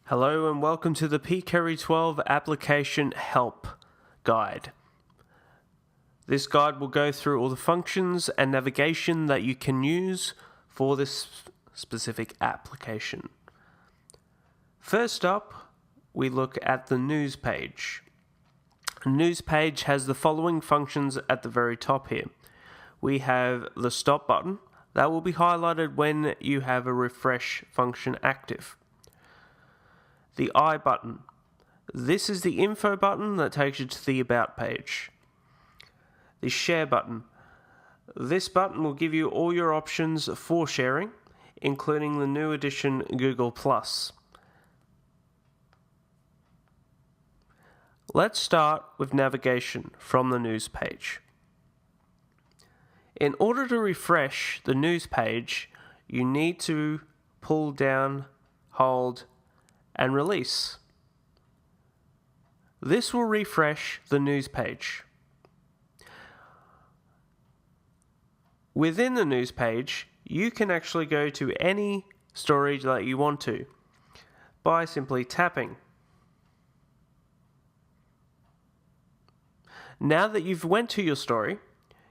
Hello and welcome to the pkerry12 application help guide. This guide will go through all the functions and navigation that you can use for this specific application. First up, we look at the news page. The news page has the following functions at the very top here. We have the stop button. That will be highlighted when you have a refresh function active. The I button. This is the info button that takes you to the about page. The share button. This button will give you all your options for sharing, including the new edition Google+. Let's start with navigation from the news page. In order to refresh the news page, you need to pull down, hold, and release. This will refresh the news page. Within the news page, you can actually go to any story that you want to by simply tapping. Now that you've went to your story,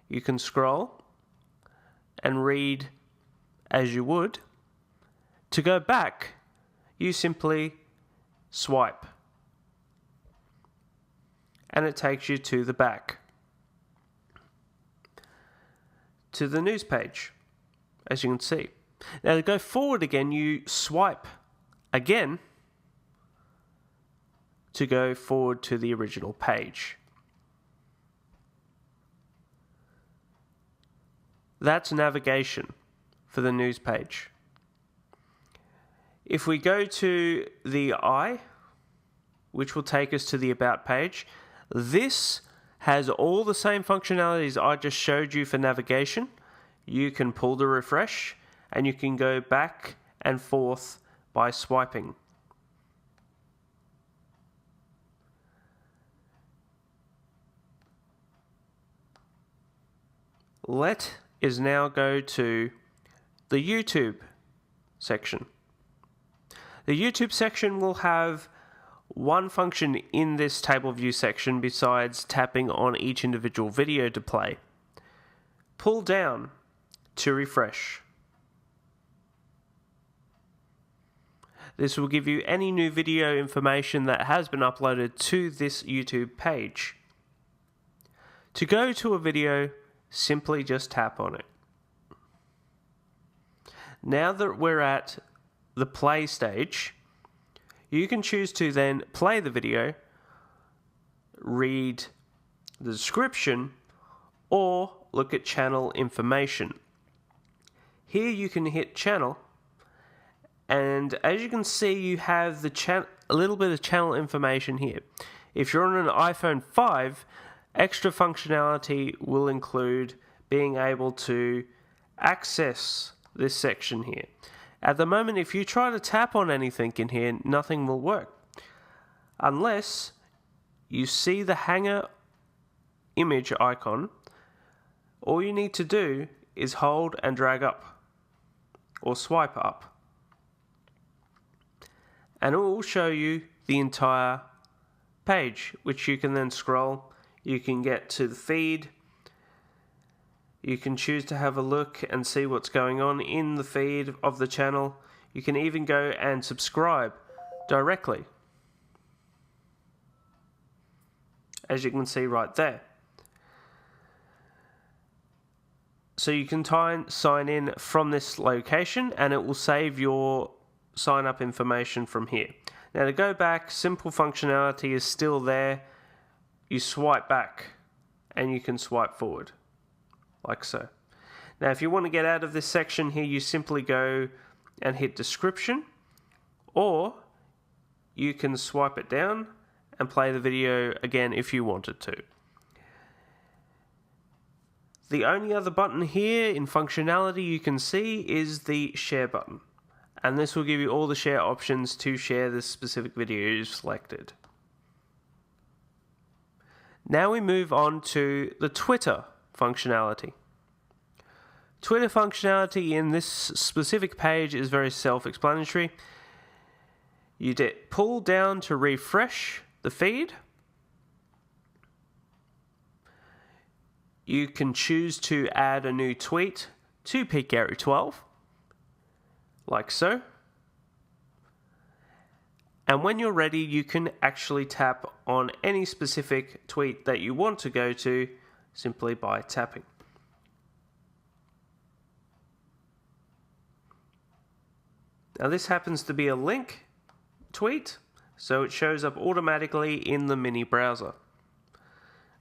you can scroll and read as you would. To go back, you simply swipe and it takes you to the back, to the news page, as you can see. Now to go forward again, you swipe again to go forward to the original page. That's navigation for the news page. If we go to the I, which will take us to the About page, this has all the same functionalities I just showed you for navigation. You can pull the refresh, and you can go back and forth by swiping. Let is now go to the YouTube section. The YouTube section will have one function in this table view section besides tapping on each individual video to play. Pull down to refresh. This will give you any new video information that has been uploaded to this YouTube page. To go to a video, simply just tap on it. Now that we're at the play stage, you can choose to then play the video, read the description, or look at channel information. Here you can hit channel, and as you can see, you have a little bit of channel information here. If you're on an iPhone 5, extra functionality will include being able to access this section here. At the moment, if you try to tap on anything in here, nothing will work. Unless you see the hanger image icon, all you need to do is hold and drag up, or swipe up. And it will show you the entire page, which you can then scroll. You can get to the feed. You can choose to have a look and see what's going on in the feed of the channel. You can even go and subscribe directly, as you can see right there. So you can sign in from this location, and it will save your sign up information from here. Now to go back, simple functionality is still there. You swipe back and you can swipe forward, like so. Now if you want to get out of this section here, you simply go and hit description, or you can swipe it down and play the video again if you wanted to. The only other button here in functionality you can see is the share button, and this will give you all the share options to share this specific video you've selected. Now we move on to the Twitter functionality. Twitter functionality in this specific page is very self-explanatory. You pull down to refresh the feed. You can choose to add a new tweet to pkerry12, like so. And when you're ready, you can actually tap on any specific tweet that you want to go to simply by tapping. Now this happens to be a link tweet, so it shows up automatically in the mini browser.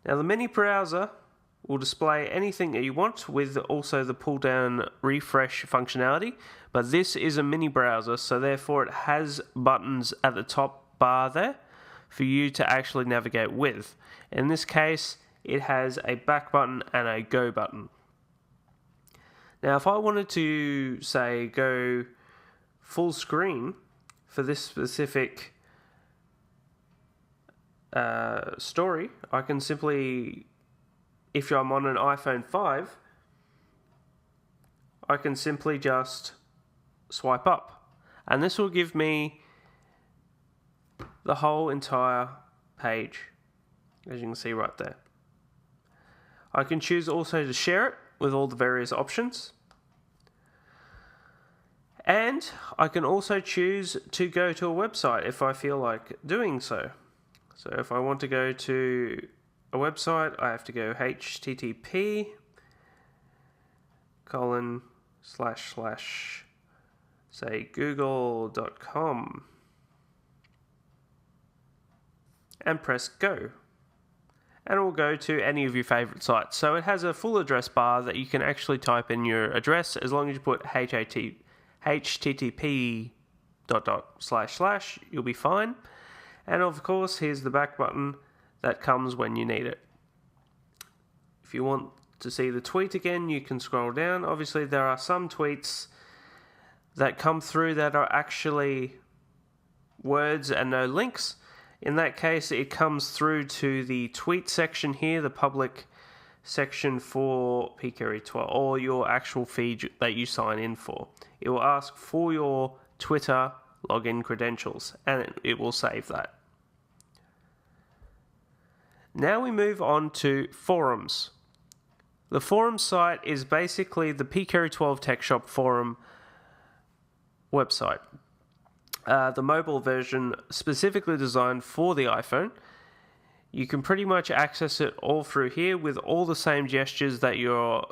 Now the mini browser will display anything that you want with also the pull down refresh functionality, but this is a mini browser, so therefore it has buttons at the top bar there for you to actually navigate with. In this case, it has a back button and a go button. Now if I wanted to say go full screen for this specific story, I can simply, if I'm on an iPhone 5, I can simply just swipe up, and this will give me the whole entire page, as you can see right there. I can choose also to share it with all the various options, and I can also choose to go to a website if I feel like doing so. So if I want to go to a website, I have to go http:// say google.com and press go. And it will go to any of your favorite sites. So it has a full address bar that you can actually type in your address as long as you put http:// you'll be fine. And of course, here's the back button that comes when you need it. If you want to see the tweet again, you can scroll down. Obviously, there are some tweets that come through that are actually words and no links. In that case, it comes through to the tweet section here, the public section for pkerry12, or your actual feed that you sign in for. It will ask for your Twitter login credentials, and it will save that. Now we move on to forums. The forum site is basically the pkerry12 Tech Shop forum website. The mobile version specifically designed for the iPhone. You can pretty much access it all through here with all the same gestures that you're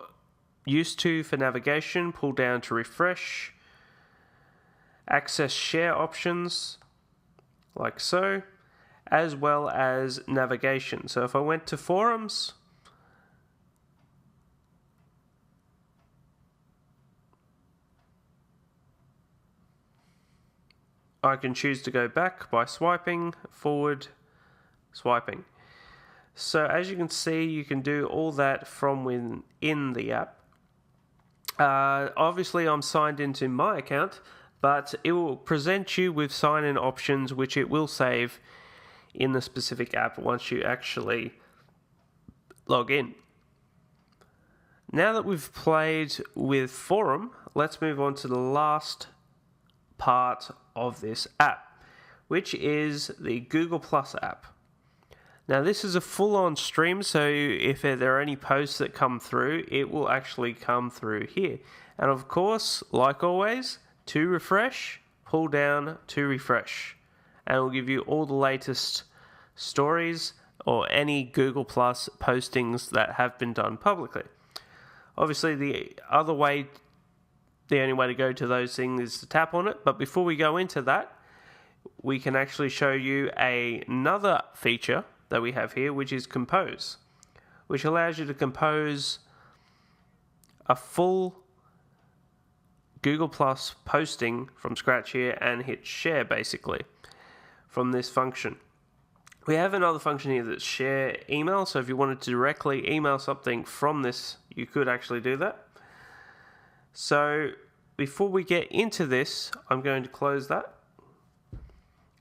used to for navigation. Pull down to refresh. Access share options, like so, as well as navigation. So if I went to forums, I can choose to go back by swiping, forward, swiping. So as you can see, you can do all that from within the app. Obviously, I'm signed into my account, but it will present you with sign-in options, which it will save in the specific app once you actually log in. Now that we've played with Forum, let's move on to the last part of this app, which is the Google Plus app. Now this is a full-on stream, so if there are any posts that come through, it will actually come through here. And of course, like always, to refresh, pull down to refresh, and it will give you all the latest stories or any Google Plus postings that have been done publicly. Obviously, the only way to go to those things is to tap on it. But before we go into that, we can actually show you another feature that we have here, which is Compose, which allows you to compose a full Google Plus posting from scratch here and hit share basically from this function. We have another function here that's share email, so if you wanted to directly email something from this, you could actually do that. So before we get into this, I'm going to close that,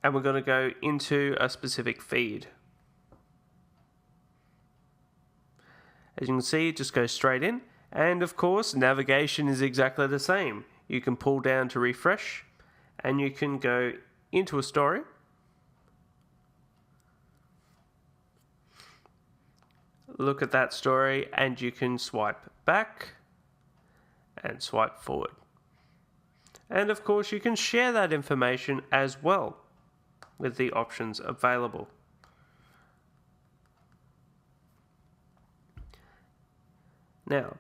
and we're going to go into a specific feed. As you can see, it just goes straight in, and of course, navigation is exactly the same. You can pull down to refresh, and you can go into a story. Look at that story and you can swipe back and swipe forward. And of course you can share that information as well with the options available. Now,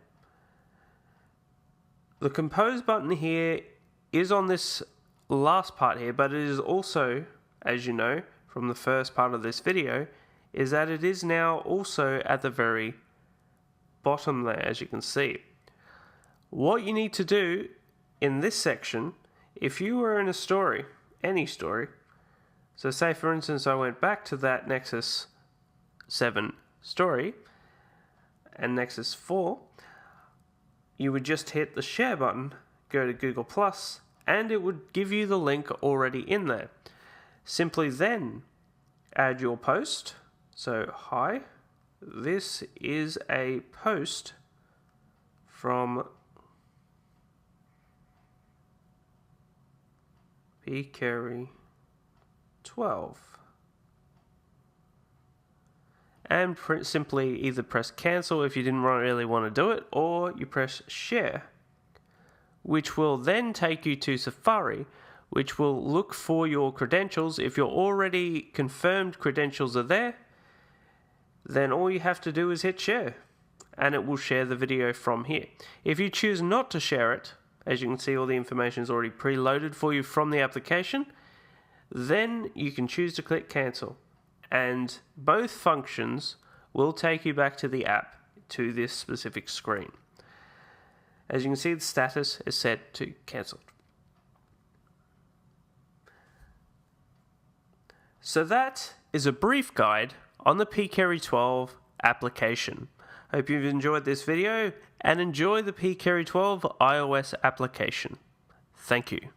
the compose button here is on this last part here, but it is also, as you know from the first part of this video, is that it is now also at the very bottom there, as you can see. What you need to do in this section, if you were in a story, any story, so say for instance I went back to that Nexus 7 story and Nexus 4, you would just hit the share button, go to Google+, and it would give you the link already in there. Simply then add your post. So, hi, this is a post from pkerry12. And simply either press cancel if you didn't really want to do it, or you press share, which will then take you to Safari, which will look for your credentials. If your already confirmed credentials are there, then all you have to do is hit share, and it will share the video from here. If you choose not to share it, as you can see all the information is already preloaded for you from the application, then you can choose to click cancel, and both functions will take you back to the app, to this specific screen. As you can see, the status is set to cancelled. So that is a brief guide on the pkerry12 application. Hope you've enjoyed this video and enjoy the pkerry12 iOS application. Thank you.